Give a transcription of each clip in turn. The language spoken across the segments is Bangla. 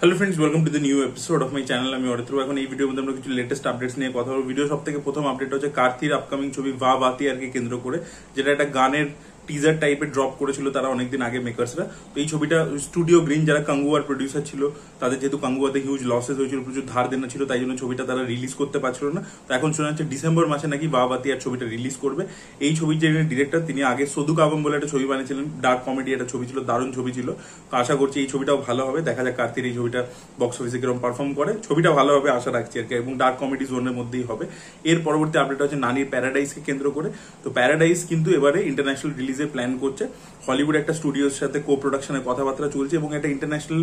Hello friends, welcome to the new episode of my channel. আমি অরিত্র। এখন এই ভিডিওর মধ্যে আমরা কিছু লেটেস্ট আপডেটস নিয়ে কথা বলবো। ভিডিও সব থেকে প্রথম আপডেট হচ্ছে কার্তির আপকামিং ছবি ভা বাতি আর কি কেন্দ্র করে, যেটা একটা গানের টিজার টাইপের ড্রপ করেছিল তারা অনেকদিন আগে মেকার্সরা। তো এই ছবিটা স্টুডিও গ্রিন, যারা কাঙ্গুয়ার প্রডিউসার ছিল, তাদের যেহেতু কাঙ্গুয়াতে হিউজ লসেস হয়েছিল, প্রচুর ধার দেনা ছিল, তাই জন্য ছবিটা তারা রিলিজ করতে পারছিল না। তো এখন শোনা যাচ্ছে ডিসেম্বর মাসে নাকি ভা বাতি আর ছবিটা রিলিজ করবে। এই ছবির যে ডিরেক্টর, তিনি আগে সদু কাবম বলে একটা ছবি বানিয়েছিলেন, ডার্ক কমেডি একটা ছবি ছিল, দারুণ ছবি ছিল। তো আশা করছি এই ছবিটাও ভালো হবে। দেখা যাক কার্তির এই ছবিটা বক্স অফিসে কিরকম পারফর্ম করে। ছবিটা ভালো হবে আশা রাখছি আর কি, এবং ডার্ক কমেডি জোনের মধ্যেই হবে। এর পরবর্তী আপডেট হচ্ছে নানির প্যারাডাইসকে কেন্দ্র করে। তো প্যারাডাইস কিন্তু এবারে ইন্টারন্যাশনাল রিলিজের প্ল্যান করছে। হলিউড একটা স্টুডিওর সাথে কো প্রোডাকশনের কথাবার্তা চলছে, এবং একটা ইন্টারন্যাশনাল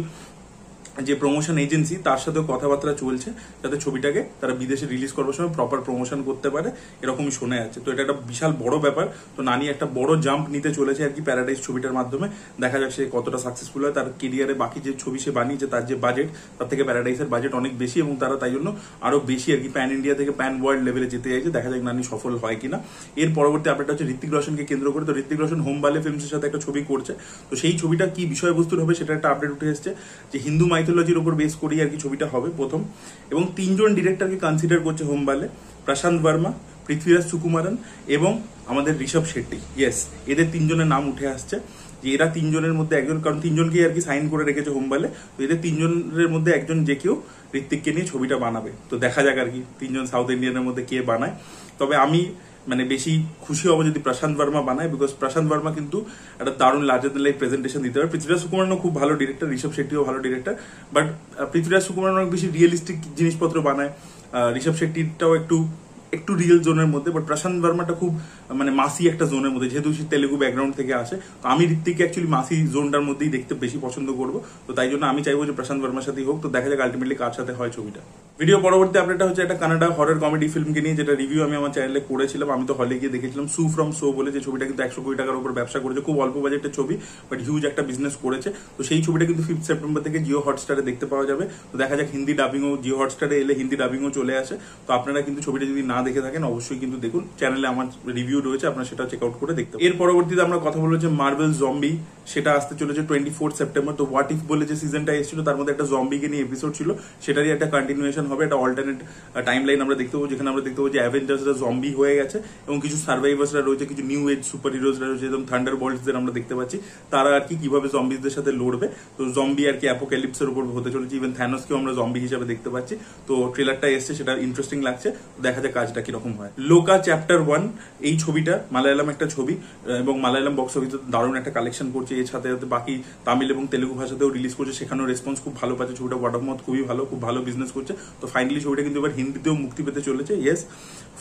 যে প্রমোশন এজেন্সি তার সাথেও কথাবার্তা চলছে, যাতে ছবিটাকে তারা বিদেশে রিলিজ করবার সময় প্রপার প্রমোশন করতে পারে, এরকমই শোনা যাচ্ছে। তো এটা একটা বিশাল বড় ব্যাপার। তো নানি একটা বড় জাম্প নিতে চলেছে আর কি প্যারাডাইস ছবিটার মাধ্যমে। দেখা যাক সে কতটা সাকসেসফুল হয়। তার কেরিয়ারে বাকি যে ছবি সে বানিয়েছে, তার যে বাজেট, তার থেকে প্যারাডাইসের বাজেট অনেক বেশি, এবং তারা তাই জন্য আরো বেশি আর কি প্যান ইন্ডিয়া থেকে প্যান ওয়ার্ল্ড লেভেলে যেতে চাইছে। দেখা যাক নানি সফল হয় কিনা। এর পরবর্তী আপডেট হচ্ছে ঋত্বিক রোশনকে কেন্দ্র করে। তো ঋত্বিক রোশন হোমবালে ফিল্মসের সাথে একটা ছবি করছে। তো সেই ছবিটা কি বিষয়বস্তুর হবে সেটা একটা আপডেট উঠে এসেছে, যে হিন্দু মাইথোলজির উপর বেস করেই আর কি ছবিটা হবে প্রথম। এবং 3 জন ডিরেক্টরকে কনসিডার করছে হোমবালে: প্রশান্ত বর্মা, পৃথ্বীরাজ সুকুমারন এবং আমাদের ঋষভ শেট্টি। ইয়েস, এদের 3 জনের নাম উঠে আসছে, যে এরা 3 জনের মধ্যে একজন, কারণ 3 জনকে আর কি সাইন করে রেখেছে হোমবালে। তো এদের 3 জনের মধ্যে একজন যে কেউ ঋত্বিককে নিয়ে ছবিটা বানাবে। তো দেখা যাক আর কি 3 জন সাউথ ইন্ডিয়ানের মধ্যে কে বানায়। তবে আমি বেশি খুশি হবো যদি প্রশান্ত বর্মা বানায়, বিকজ প্রশান্ত বর্মা কিন্তু একটা দারুণ লার্জার দ্যান লাইফ প্রেজেন্টেশন দিতে পারে। পৃথ্বীরাজ সুকুমারনও খুব ভালো ডিরেক্টর, ঋষভ শেট্টিও ভালো ডিরেক্টর, বাট পৃথ্বীরাজ সুকুমারন অনেক বেশি রিয়েলিস্টিক জিনিসপত্র বানায়। ঋষভ শেট্টিটাও একটু রিয়েল জোনের মধ্যে, বাট প্রশান্ত বর্মাটা খুব মাসি একটা জোনের মধ্যে, যেহেতু সে তেলেগু ব্যাকগ্রাউন্ড থেকে আসে। তো আমি ঋত্বিককে অ্যাকচুয়ালি মাসি জোনটার মধ্যেই দেখতে বেশি পছন্দ করবো। তো তাই জন্য আমি চাইবো যে প্রশান্ত বর্মার সাথেই হোক। তো দেখা যাক আলটিমেটলি কার সাথে হয় ছবিটা। ভিডিও পরবর্তী আপডেটটা হচ্ছে একটা কানাডা হরর কমেডি ফিল্মকে নিয়ে, যেটা রিভিউ আমি আমার চ্যানেলে করেছিলাম। আমি তো হলে গিয়ে দেখেছিলাম। সু ফ্রম সো বলে, যে ছবিটা কিন্তু 100 কোটি টাকার উপর ব্যবসা করেছে। খুব অল্প বাজেটের ছবি, বাট হিউজ একটা বিজনেস করেছে। তো সেই ছবিটা কিন্তু 5 সেপ্টেম্বর থেকে জিও হটস্টারে দেখতে পাওয়া যাবে। তো দেখা যাক হিন্দি ডাবিংও, জিও হটস্টারে এলে হিন্দি ডাবিংও চলে আসে। তো আপনারা কিন্তু ছবিটা যদি না দেখে থাকেন অবশ্যই কিন্তু দেখুন। চ্যানেলে আমার রিভিউ রয়েছে, আপনারা সেটা চেক আউট করে দেখতে। এর পরবর্তীতে আমরা কথা বলবো যে মার্বেল জম্বি, সেটা আসতে চলেছে 24 সেপ্টেম্বর। তো হোয়াট ইফ বলে যে সিজনটা এসেছিল, তার মধ্যে একটা জম্বিকে নিয়ে এপিসোড ছিল, সেটারই একটা কন্টিনিউয়েশন হবে। একটা অল্টারনেট টাইম লাইন আমরা দেখতে পাবো, যেখানে আমরা দেখতে পাবো যে অ্যাভেঞ্জার্সরা জম্বি হয়ে গেছে, এবং কিছু সার্ভাইভার্সরা রয়েছে, কিছু নিউ এজ সুপার হিরোজরা রয়েছে, যেমন থান্ডার বোল্টসদের আমরা দেখতে পাচ্ছি। তারা আর কি কিভাবে জম্বিদের সাথে লড়বে। তো জম্বি আর কি অ্যাপোক্যালিপসের উপর হতে চলেছে। ইভেন থ্যানোসকেও আমরা জম্বি হিসেবে দেখতে পাচ্ছি। তো ট্রেলারটা এসছে, সেটা ইন্টারেস্টিং লাগছে। দেখা যাক কাজটা কিরকম হয়। লোকা চ্যাপ্টার 1 এই ছবিটা মালায়ালাম একটা ছবি, এবং মালায়ালাম বক্স অফিসে দারুণ একটা কালেকশন করছে। এর সাথে সাথে বাকি তামিল এবং তেলেগু ভাষাতেও রিলিজ করছে, সেখানেও রেসপন্স খুব ভালো পাচ্ছে। ছবিটা ওয়ার্ড অফ মাউথ খুবই ভালো, খুব ভালো বিজনেস করছে। তো ফাইনালি ছবিটা কিন্তু এবার হিন্দিতেও মুক্তি পেতে চলেছে। ইয়েস,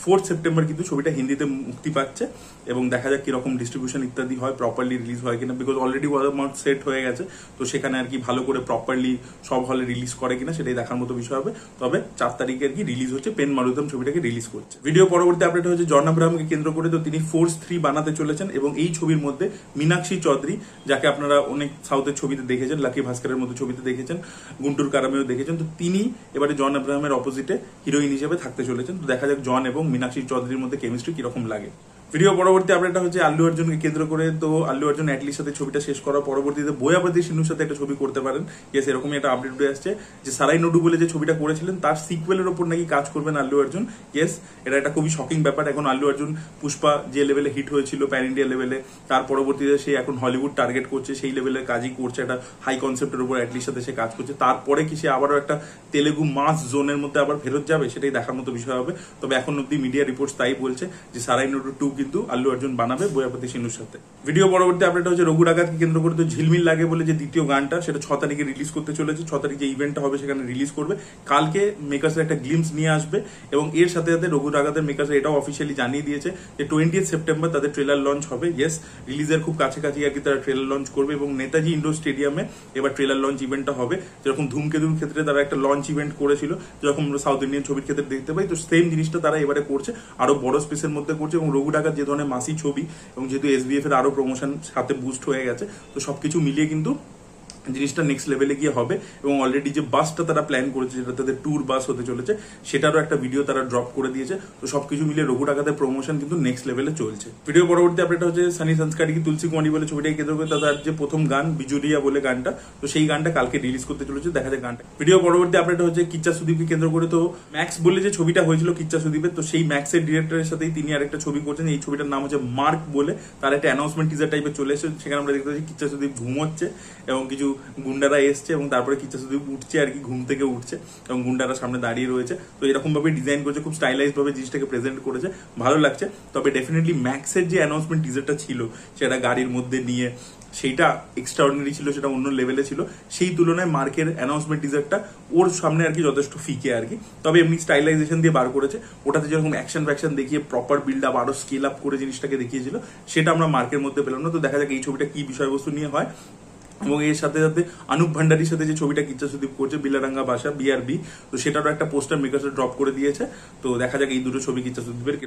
4 সেপ্টেম্বর কিন্তু ছবিটা হিন্দিতে মুক্তি পাচ্ছে, এবং দেখা যাক কিরকম ডিস্ট্রিবিউশন ইত্যাদি হয়, প্রপারলি রিলিজ হয় কিনা, because already word of mouth set হয়ে গেছে। তো সেখানে আর কি ভালো করে প্রপারলি সব হলে রিলিজ করে কিনা সেটাই দেখার মতো বিষয় হবে। তবে 4 তারিখে আর কি রিলিজ হচ্ছে, পেন মারুদম ছবিটাকে রিলিজ করছে। ভিডিও পরবর্তী আপডেট হচ্ছে জন আব্রাহামকে কেন্দ্র করে। তো তিনি ফোর্স 3 বানাতে চলেছেন, এবং এই ছবির মধ্যে মীনাক্ষী চৌধুরী, যাকে আপনারা অনেক সাউথের ছবিতে দেখেছেন, লাকি ভাস্করের মতো ছবিতে দেখেছেন, গুন্টুর কারামেও দেখেছেন। তো তিনি এবারে জন আব্রাহামের অপোজিটে হিরোইন হিসেবে থাকতে চলেছেন। তো দেখা যাক জন এবং মীনাক্ষী চৌধুরীর মধ্যে কেমিস্ট্রি কিরকম লাগে। ভিডিও পরবর্তী আপডেটটা হচ্ছে আল্লু অর্জুনকে কেন্দ্র করে। তো আল্লু অর্জুন অ্যাটলির সাথে ছবিটা শেষ করার পরবর্তীতে বোয়াবাদী সিনুর সাথে একটা ছবি করতে পারেন। ইয়েস, এরকমই একটা আপডেট উঠে আসছে, যে সারাই নডু বলে যে ছবিটা করেছিলেন, তার সিকুয়েলের ওপর নাকি কাজ করবেন আল্লু অর্জুন। ইয়েস, এটা একটা খুবই শকিং ব্যাপার। এখন আল্লু অর্জুন পুষ্পা যে লেভেলে হিট হয়েছিল প্যান ইন্ডিয়া লেভেলে, তার পরবর্তীতে সে এখন হলিউড টার্গেট করছে, সেই লেভেলের কাজই করছে। একটা হাই কনসেপ্টের উপর অ্যাটলির সাথে সে কাজ করছে। তারপরে কি সে আবারও একটা তেলেগু মাস জোনের মধ্যে আবার ফেরত যাবে, সেটাই দেখার মতো বিষয় হবে। তবে এখন অব্দি মিডিয়া রিপোর্টস তাই বলছে যে সারাই নডু 2 কিন্তু আল্লু অর্জুন বানাবে বোয়াপতি সিনুর সাথে। ভিডিও পরবর্তী আপডেট হচ্ছে রঘু ডাকাতকে কেন্দ্র করে। তো ঝিলমিল লাগে বলে যে দ্বিতীয় গানটা, সেটা 6 তারিখে রিলিজ করতে চলেছে। 6 তারিখে ইভেন্টটা হবে, সেখানে রিলিজ করবে। কালকে মেকার্সের একটা গ্লিমস নিয়ে আসবে, এবং এর সাথে সাথে রঘু ডাকাতের মেকার্স এটাও অফিসিয়ালি জানিয়ে দিয়েছে যে 20 সেপ্টেম্বর তাদের ট্রেলার লঞ্চ হবে। ইয়েস, রিলিজের খুব কাছাকাছি আর কি তারা ট্রেলার লঞ্চ করবে, এবং নেতাজি ইন্ডোর স্টেডিয়ামে এবার ট্রেলার লঞ্চ ইভেন্টটা হবে। যেরকম ধূমকেতুর ক্ষেত্রে তারা একটা লঞ্চ ইভেন্ট করেছিল, যেরকম সাউথ ইন্ডিয়ান ছবির ক্ষেত্রে দেখতে পাই, তো সেম জিনিসটা তারা এবারে করছে, আরো বড় স্পেসের মধ্যে করছে। এবং রঘু ডাকাত যে ধরনের মাসি ছবি, এবং যেহেতু এসবিএফ এর আরো প্রমোশন সাথে বুস্ট হয়ে গেছে, তো সবকিছু মিলিয়ে কিন্তু জিনিসটা নেক্সট লেভেলে গিয়ে হবে এবং অলরেডি যে বাসটা তারা প্ল্যান করেছে, যেটা তাদের ট্যুর বাস হতে চলেছে, সেটারও একটা ভিডিও তারা ড্রপ করে দিয়েছে। তো সবকিছু মিলে রঘু ডাকাতের প্রমোশন কিন্তু নেক্সট লেভেলে চলছে। ভিডিও পরবর্তী আপডেট হচ্ছে সানি সংস্কারি কি তুলসী কুমারী বলে ছবিটাকে কেন্দ্র করে তাদের যে প্রথম গান বিজুরিয়া বলে গানটা, তো সেই গানটা কালকে রিলিজ করতে চলেছে, দেখা যায় গানটা। ভিডিও পরবর্তী আপডেট হচ্ছে কিচ্চা সুদীপকে কেন্দ্র করে, তো ম্যাক্স বলে যে ছবিটা হয়েছিল কিচ্চা সুদীপের, তো সেই ম্যাক্সের ডিরেক্টরের সাথেই তিনি আরেকটা ছবি করছেন। এই ছবিটার নাম হচ্ছে মার্ক বলে, তার একটা অ্যানাউন্সমেন্ট টিজার টাইপের চলে এসেছে। সেখানে আমরা দেখতে পাচ্ছি কিচ্চা সুদীপ ঘুমোচ্ছে এবং কিছু গুন্ডারা এসছে এবং তারপরে কিচ্চা সুদীপ উঠছে আর কি, ঘুম থেকে উঠছে এবং গুন্ডারা সামনে দাঁড়িয়ে রয়েছে। তো এরকম ভাবে ডিজাইন করেছে, খুব স্টাইলাইজড ভাবে জিনিসটাকে প্রেজেন্ট করেছে, ভালো লাগছে। তবে ডেফিনেটলি ম্যাক্সের যে অ্যানাউন্সমেন্ট টিজারটা ছিল সেটা গাড়ির মধ্যে নিয়ে, সেইটা এক্সট্রাঅর্ডিনারি ছিল, সেটা অন্য লেভেলে ছিল। সেই তুলনায় মার্কের অ্যানাউন্সমেন্ট টিজারটা ওর সামনে আর কি যথেষ্ট ফিকে আর কি। তবে এমনি স্টাইলাইজেশন দিয়ে বার করেছে, ওটাতে যেরকম অ্যাকশন ফ্যাকশন দেখিয়ে প্রপার বিল্ড আপ আরো স্কেল আপ করে জিনিসটাকে দেখিয়েছিল, সেটা আমরা মার্কের মধ্যে পেলাম না। তো দেখা যাক এই ছবিটা কি বিষয়বস্তু নিয়ে হয়। এবং এর সাথে সাথে অনুপ ভান্ডারির সাথে যে ছবিটা কিচ্চা সুদীপ করছে বিলারাঙ্গা বাসা BRB, তো সেটারও একটা পোস্টার মেকার্স ড্রপ করে দিয়েছে। তো দেখা যাক এই দুটো ছবি কিচ্চা সুদীপের